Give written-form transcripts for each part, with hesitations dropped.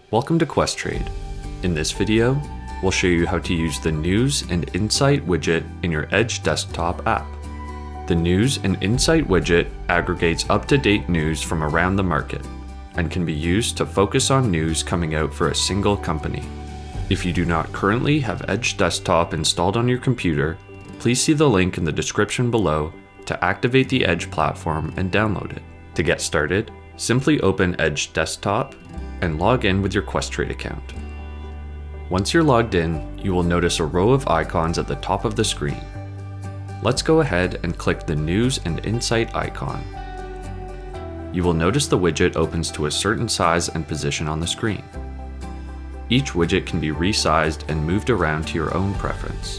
Welcome to Questrade. In this video, we'll show you how to use the News and Insight widget in your Edge Desktop app. The News and Insight widget aggregates up-to-date news from around the market and can be used to focus on news coming out for a single company. If you do not currently have Edge Desktop installed on your computer, please see the link in the description below to activate the Edge platform and download it. To get started, simply open Edge Desktop and log in with your Questrade account. Once you're logged in, you will notice a row of icons at the top of the screen. Let's go ahead and click the News and Insight icon. You will notice the widget opens to a certain size and position on the screen. Each widget can be resized and moved around to your own preference.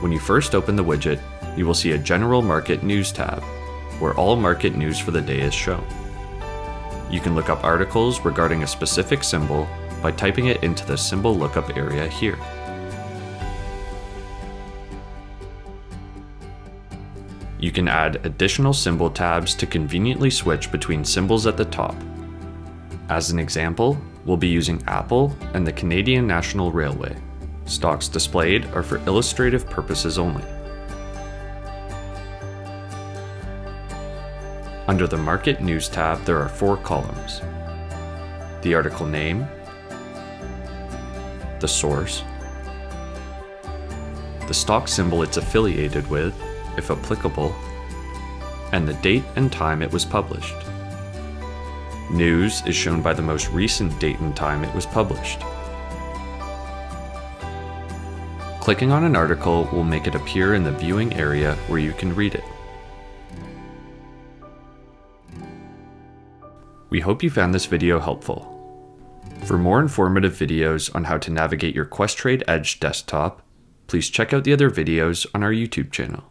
When you first open the widget, you will see a General Market News tab, where all market news for the day is shown. You can look up articles regarding a specific symbol by typing it into the symbol lookup area here. You can add additional symbol tabs to conveniently switch between symbols at the top. As an example, we'll be using Apple and the Canadian National Railway. Stocks displayed are for illustrative purposes only. Under the Market News tab, there are 4 columns: the article name, the source, the stock symbol it's affiliated with, if applicable, and the date and time it was published. News is shown by the most recent date and time it was published. Clicking on an article will make it appear in the viewing area where you can read it. We hope you found this video helpful. For more informative videos on how to navigate your Questrade Edge desktop, please check out the other videos on our YouTube channel.